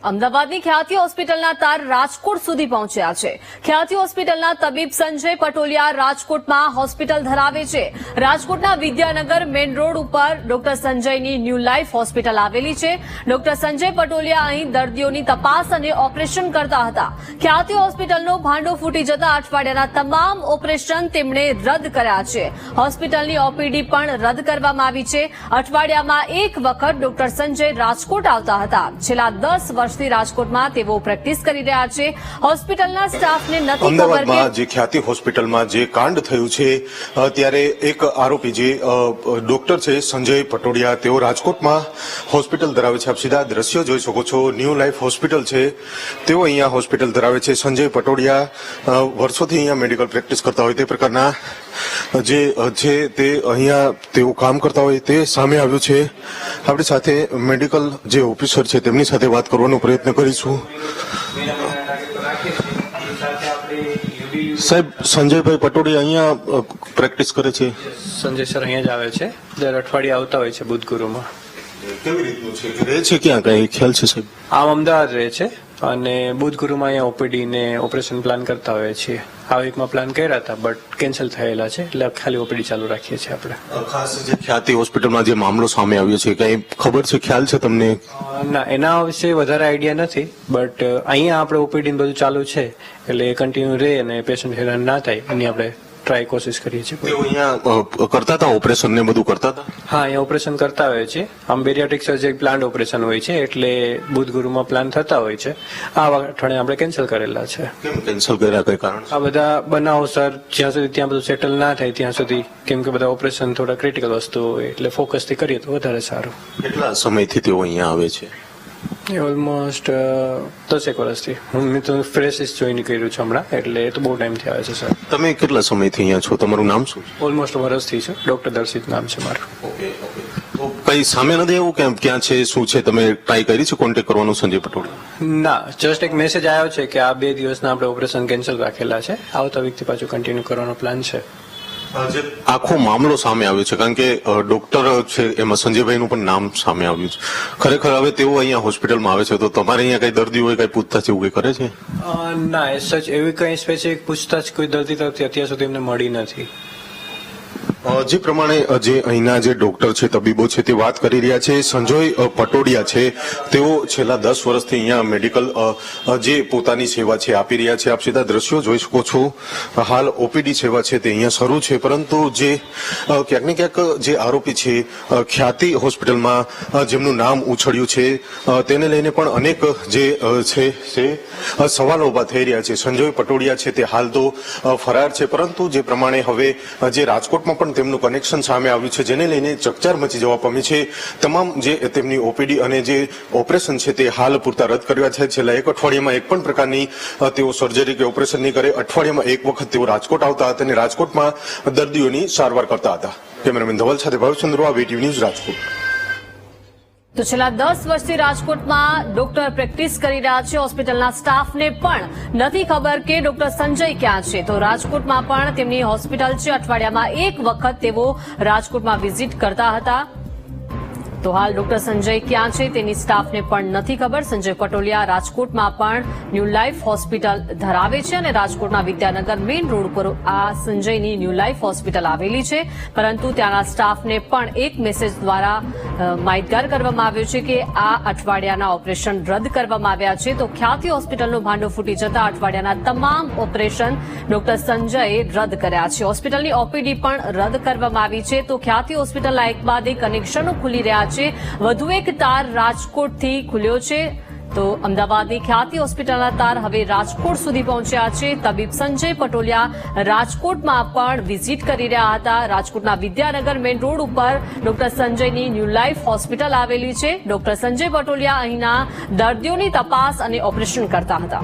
અમદાવાદની ખ્યાતિ હોસ્પિટલના તાર રાજકોટ સુધી પહોંચ્યા છે। ખ્યાતિ હોસ્પિટલના તબીબ સંજય પટોલિયા રાજકોટમાં હોસ્પિટલ ધરાવે છે। રાજકોટના વિદ્યાનગર મેઇન રોડ ઉપર ડોક્ટર સંજયની ન્યૂ લાઈફ હોસ્પિટલ આવેલી છે। ડોક્ટર સંજય પટોલિયા અહીં દર્દીઓની તપાસ અને ઓપરેશન કરતા હતા। ખ્યાતિ હોસ્પિટલનો ભાંડો ફૂટી જતા અઠવાડિયાના તમામ ઓપરેશન તેમણે રદ કર્યા છે। હોસ્પિટલની ઓપીડી પણ રદ કરવામાં આવી છે। અઠવાડિયામાં એક વખત ડોક્ટર સંજય રાજકોટ આવતા હતા। છેલ્લા 10 વર્ષથી રાજકોટમાં તેઓ પ્રેક્ટિસ કરી રહ્યા છે। હોસ્પિટલના સ્ટાફને નથી ખબર અમદાવાદમાં જે ખ્યાતિ હોસ્પિટલમાં જે કાંડ થયું છે ત્યારે એક આરોપી જે ડોક્ટર છે સંજય પટોડિયા તેઓ રાજકોટમાં હોસ્પિટલ ધરાવે છે। આપ સીધા દ્રશ્યો જોઈ શકો છો। ન્યૂ લાઈફ હોસ્પિટલ છે તેઓ અહીંયા હોસ્પિટલ ધરાવે છે। સંજય પટોડિયા વર્ષોથી અહીંયા મેડિકલ પ્રેક્ટિસ કરતા હોય તે પ્રકારના જે છે તે અહીંયા તેઓ કામ કરતા હોય તે સામે આવ્યું છે। આપણી સાથે મેડિકલ જે ઓફિસર છે તેમની સાથે વાત કરવાનો પ્રયત્ન કરીશું। સાહેબ, સંજયભાઈ પટોડિયા અહીંયા પ્રેક્ટિસ કરે છે? સંજય સર અહીંયા જ આવે છે, દર અઠવાડિયે આવતા હોય છે બુધ ગુરુમાં। કેવી રીતનું છે, રહે છે ક્યાં, કઈ ખ્યાલ છે સાહેબ? આમ અમદાવાદ રહે છે અને બુધ ગુરુમાં અહીંયા ઓપીડી ને ઓપરેશન પ્લાન કરતા હોઈએ છીએ। આ વીકમાં પ્લાન કર્યા હતા બટ કેન્સલ થયેલા છે, એટલે ખાલી ઓપીડી ચાલુ રાખીએ છીએ આપણે। ખાસ જે ખ્યાતિ હોસ્પિટલમાં જે મામલો સામે આવ્યો છે કઈ ખબર છે, ખ્યાલ છે તમને? ના, એના વિશે વધારે આઈડિયા નથી, બટ અહીંયા આપણે ઓપીડી બધું ચાલુ છે એટલે કન્ટિન્યુ રહે અને પેશન્ટ હેરાન ના થાય એની આપણે ટ્રાય કોશિશ કરીએ છીએ। તેઓ અહીંયા કરતા હતા ઓપરેશન ને બધું કરતા હતા? હા, અહીંયા ઓપરેશન કરતા હોય છે। આમ બેરિયાટ્રિક સર્જરી પ્લાન ઓપરેશન હોય છે એટલે બુધ ગુરુમાં પ્લાન થતા હોય છે। આ અઠવાડિયે આપણે કેન્સલ કરેલા છે। કેમ કેન્સલ કર્યા, કઈ કારણ? આ બધા બનાવો સર જ્યાં સુધી ત્યાં બધું સેટલ ના થાય ત્યાં સુધી, કેમ કે બધા ઓપરેશન થોડા ક્રિટિકલ વસ્તુ હોય એટલે ફોકસથી કરીએ તો વધારે સારું। કેટલા સમયથી તેઓ અહીંયા આવે છે? ઓલમોસ્ટ 10 વર્ષથી હું તો ફ્રેશિસ જોઈન કર્યું છે હમણાં, એટલે એ તો બહુ ટાઈમથી આવે છે સર। તમે કેટલા સમયથી અહીંયા છો? તમારું નામ શું? ઓલમોસ્ટ વર્ષથી છે, ડોક્ટર દર્શિત નામ છે મારું। તો કઈ સામે નથી એવું કે ક્યાં છે, શું છે? તમે ટ્રાય કરી છે કોન્ટેક્ટ કરવાનું સંજય પટોડિયા? ના, જસ્ટ એક મેસેજ આવ્યો છે કે આ 2 દિવસના આપણે ઓપરેશન કેન્સલ રાખેલા છે, આવતા વીકથી પાછું કન્ટિન્યુ કરવાનો પ્લાન છે। જે આખો મામલો સામે આવ્યો છે, કારણ કે ડોક્ટર છે એમાં સંજયભાઈનું પણ નામ સામે આવ્યું છે, ખરેખર હવે તેઓ અહીંયા હોસ્પિટલમાં આવે છે તો તમારે અહીંયા કઈ દર્દી હોય કઈ પૂછતાછ એવું કઈ કરે છે? ના, એ સચ એવી કઈ સ્પેસિફિક પૂછતાછ કોઈ દર્દી તરફથી અત્યાર સુધી એમને મળી નથી। જે પ્રમાણે જે અહીંના જે ડોક્ટર છે, તબીબો છે તે વાત કરી રહ્યા છે, સંજય પટોડિયા છે તેઓ છેલ્લા 10 વર્ષથી અહીંયા મેડિકલ જે પોતાની સેવા છે આપી રહ્યા છે। આપ સીધા દ્રશ્યો જોઈ શકો છો। હાલ ઓપીડી સેવા છે તે અહીંયા શરૂ છે, પરંતુ જે ક્યાંક ને ક્યાંક જે આરોપી છે ખ્યાતિ હોસ્પિટલમાં જેમનું નામ ઉછળ્યું છે તેને લઈને પણ અનેક જે છે સવાલો ઉભા થઈ રહ્યા છે। સંજય પટોડિયા છે તે હાલ તો ફરાર છે, પરંતુ જે પ્રમાણે હવે જે રાજકોટમાં પણ તેમનું કનેક્શન સામે આવ્યું છે જેને લઈને ચકચાર મચી જવા પામી છે। તમામ જે તેમની ઓપીડી અને જે ઓપરેશન છે તે હાલ પૂરતા રદ કર્યા છે। છેલ્લા એક અઠવાડિયામાં એક પણ પ્રકારની તેઓ સર્જરી કે ઓપરેશન નહીં કરે। અઠવાડિયામાં એક વખત તેઓ રાજકોટ આવતા હતા અને રાજકોટમાં દર્દીઓની સારવાર કરતા હતા। કેમેરામેન ધવલ સાથે ભાવચંદ્ર, વીટીવી ન્યૂઝ, રાજકોટ। તો છેલ્લા 10 વર્ષથી રાજકોટમાં ડોક્ટર પ્રેક્ટિસ કરી રહ્યા છે। હોસ્પિટલના સ્ટાફને પણ નથી ખબર કે ડોક્ટર સંજય ક્યાં છે, તો રાજકોટમાં પણ તેમની હોસ્પિટલ છે। અઠવાડિયામાં એક વખત તેઓ રાજકોટમાં વિઝિટ કરતા હતા। તો હાલ ડોક્ટર સંજય ક્યાં છે તેની સ્ટાફને પણ નથી ખબર। સંજય પટોલિયા રાજકોટમાં પણ ન્યૂ લાઈફ હોસ્પિટલ ધરાવે છે અને રાજકોટના વિદ્યાનગર મેઇન રોડ ઉપર આ સંજયની ન્યૂ લાઈફ હોસ્પિટલ આવેલી છે, પરંતુ ત્યાંના સ્ટાફને પણ એક મેસેજ દ્વારા માહિતગાર કરવામાં આવ્યો છે કે આ અઠવાડિયાના ઓપરેશન રદ કરવામાં આવ્યા છે। તો ખ્યાતિ હોસ્પિટલનો ભાંડો ફૂટી જતા અઠવાડિયાના તમામ ઓપરેશન ડોક્ટર સંજયે રદ કર્યા છે। હોસ્પિટલની ઓપીડી પણ રદ કરવામાં આવી છે। તો ખ્યાતિ હોસ્પિટલના એક બાદ એક કનેક્શનો ખુલી રહ્યા છે। વધુ એક તાર રાજકોટથી ખુલ્યો છે, તો અમદાવાદની ખ્યાતિ હોસ્પિટલના તાર હવે રાજકોટ સુધી પહોંચ્યા છે। તબીબ સંજય પટોલિયા રાજકોટમાં પણ વિઝિટ કરી રહ્યા હતા। રાજકોટના વિદ્યાનગર મેઇન રોડ ઉપર ડોક્ટર સંજયની ન્યૂ લાઈફ હોસ્પિટલ આવેલી છે। ડોક્ટર સંજય પટોલિયા અહીંના દર્દીઓની તપાસ અને ઓપરેશન કરતા હતા।